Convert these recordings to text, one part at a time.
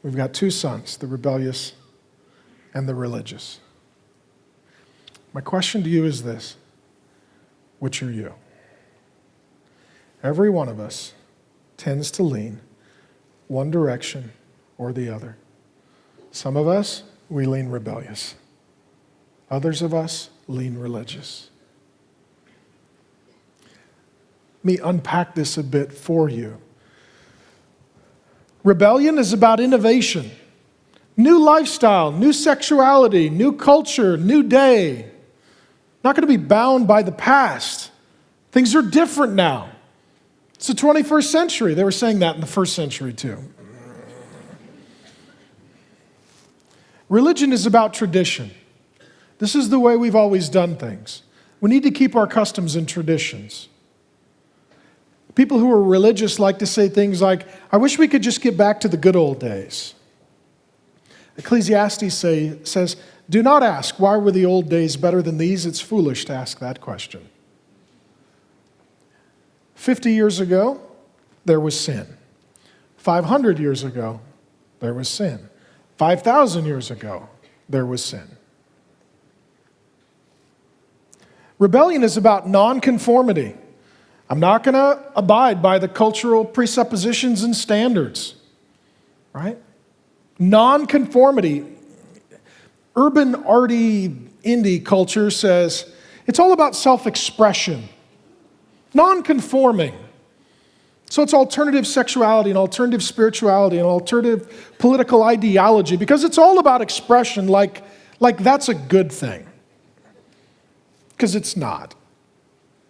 We've got two sons, the rebellious and the religious. My question to you is this: which are you? Every one of us tends to lean one direction or the other. Some of us, we lean rebellious. Others of us lean religious. Let me unpack this a bit for you. Rebellion is about innovation, new lifestyle, new sexuality, new culture, new day. Not going to be bound by the past. Things are different now. It's the 21st century. They were saying that in the first century too. Religion is about tradition. This is the way we've always done things. We need to keep our customs and traditions. People who are religious like to say things like, I wish we could just get back to the good old days. Ecclesiastes says, do not ask, why were the old days better than these? It's foolish to ask that question. 50 years ago, there was sin. 500 years ago, there was sin. 5,000 years ago, there was sin. Rebellion is about non-conformity. I'm not going to abide by the cultural presuppositions and standards, right? Non-conformity. Urban, arty, indie culture says it's all about self-expression. Non-conforming. So it's alternative sexuality and alternative spirituality and alternative political ideology because it's all about expression like that's a good thing. Because it's not.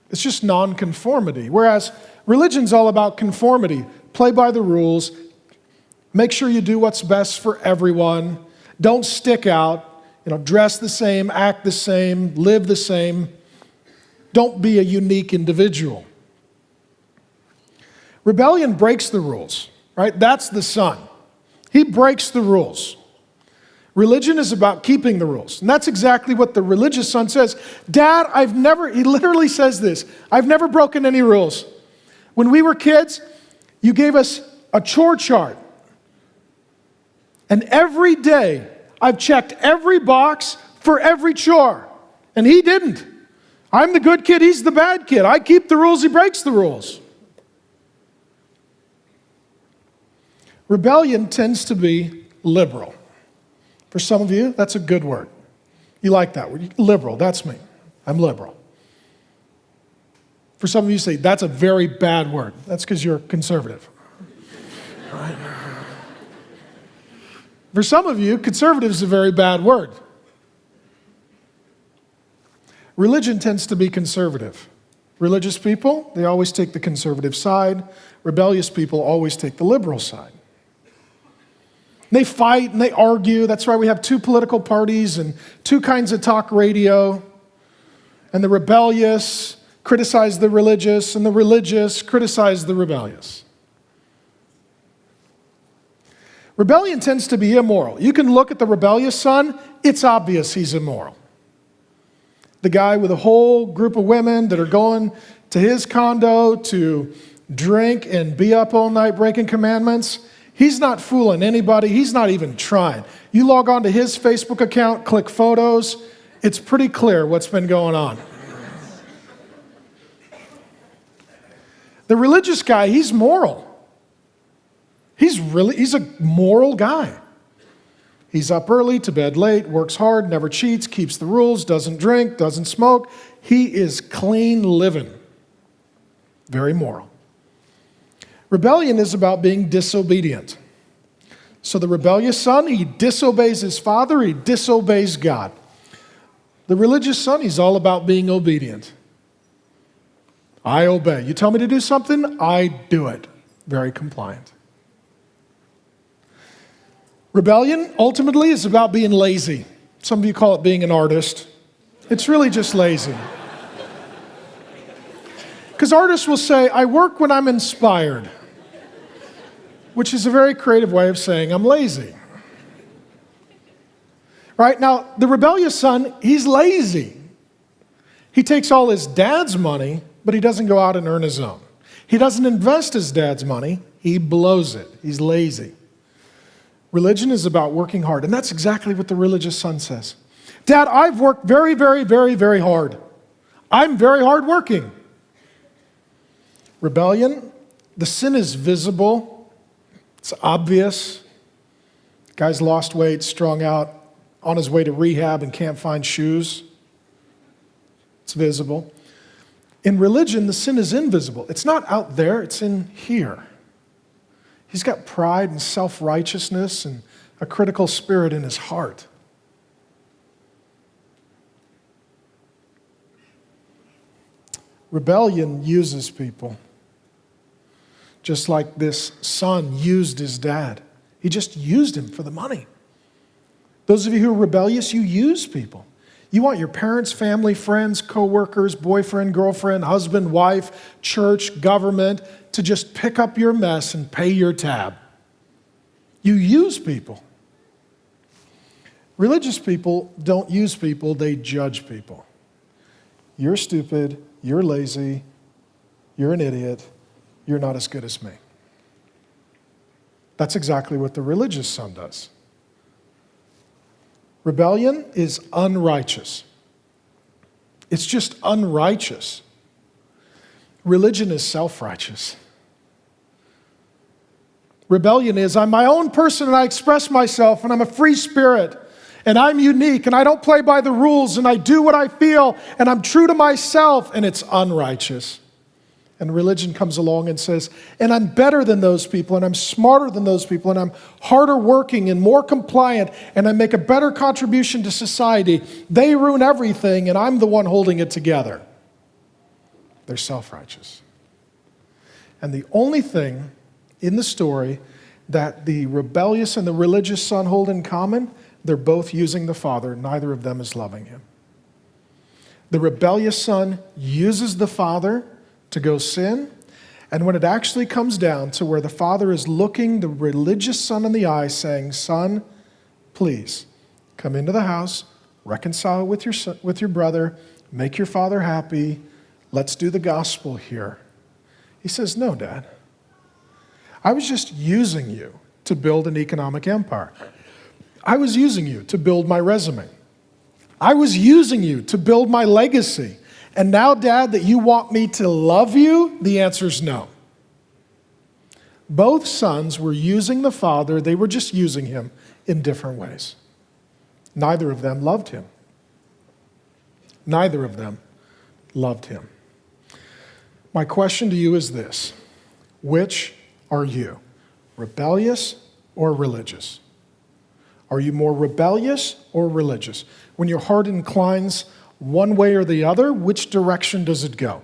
It's just non-conformity. Whereas religion's all about conformity. Play by the rules. Make sure you do what's best for everyone. Don't stick out. Dress the same, act the same, live the same. Don't be a unique individual. Rebellion breaks the rules, right? That's the son. He breaks the rules. Religion is about keeping the rules. And that's exactly what the religious son says. Dad, he literally says this, I've never broken any rules. When we were kids, you gave us a chore chart. And every day, I've checked every box for every chore. And he didn't. I'm the good kid, he's the bad kid. I keep the rules, he breaks the rules. Rebellion tends to be liberal. For some of you, that's a good word. You like that word. Liberal, that's me. I'm liberal. For some of you say, that's a very bad word. That's because you're conservative. Right? For some of you, conservative is a very bad word. Religion tends to be conservative. Religious people, they always take the conservative side. Rebellious people always take the liberal side. They fight and they argue. That's why we have two political parties and two kinds of talk radio. And the rebellious criticize the religious, and the religious criticize the rebellious. Rebellion tends to be immoral. You can look at the rebellious son, it's obvious he's immoral. The guy with a whole group of women that are going to his condo to drink and be up all night breaking commandments, he's not fooling anybody. He's not even trying. You log on to his Facebook account, click photos. It's pretty clear what's been going on. The religious guy, he's moral. He's a moral guy. He's up early, to bed late, works hard, never cheats, keeps the rules, doesn't drink, doesn't smoke. He is clean living. Very moral. Rebellion is about being disobedient. So the rebellious son, he disobeys his father, he disobeys God. The religious son, he's all about being obedient. I obey. You tell me to do something, I do it. Very compliant. Rebellion, ultimately, is about being lazy. Some of you call it being an artist. It's really just lazy. Because artists will say, I work when I'm inspired, which is a very creative way of saying I'm lazy. Right? Now, the rebellious son, he's lazy. He takes all his dad's money, but he doesn't go out and earn his own. He doesn't invest his dad's money. He blows it. He's lazy. Religion is about working hard. And that's exactly what the religious son says. Dad, I've worked very, very, very, very hard. I'm very hardworking. Rebellion, the sin is visible. It's obvious. The guy's lost weight, strung out, on his way to rehab and can't find shoes. It's visible. In religion, the sin is invisible. It's not out there, it's in here. He's got pride and self-righteousness and a critical spirit in his heart. Rebellion uses people. Just like this son used his dad. He just used him for the money. Those of you who are rebellious, you use people. You want your parents, family, friends, co-workers, boyfriend, girlfriend, husband, wife, church, government to just pick up your mess and pay your tab. You use people. Religious people don't use people, they judge people. You're stupid, you're lazy, you're an idiot, you're not as good as me. That's exactly what the religious son does. Rebellion is unrighteous. It's just unrighteous. Religion is self-righteous. Rebellion is, I'm my own person and I express myself and I'm a free spirit and I'm unique and I don't play by the rules and I do what I feel and I'm true to myself, and it's unrighteous. And religion comes along and says, and I'm better than those people, and I'm smarter than those people, and I'm harder working and more compliant, and I make a better contribution to society. They ruin everything, and I'm the one holding it together. They're self-righteous. And the only thing in the story that the rebellious and the religious son hold in common, they're both using the Father. Neither of them is loving him. The rebellious son uses the Father to go sin, and when it actually comes down to where the father is looking the religious son in the eye saying, son, please come into the house, reconcile with your brother, make your father happy, let's do the gospel here. He says, no, Dad. I was just using you to build an economic empire. I was using you to build my resume. I was using you to build my legacy. And now, Dad, that you want me to love you, the answer is no. Both sons were using the father. They were just using him in different ways. Neither of them loved him. Neither of them loved him. My question to you is this: which are you, rebellious or religious? Are you more rebellious or religious? When your heart inclines one way or the other, which direction does it go?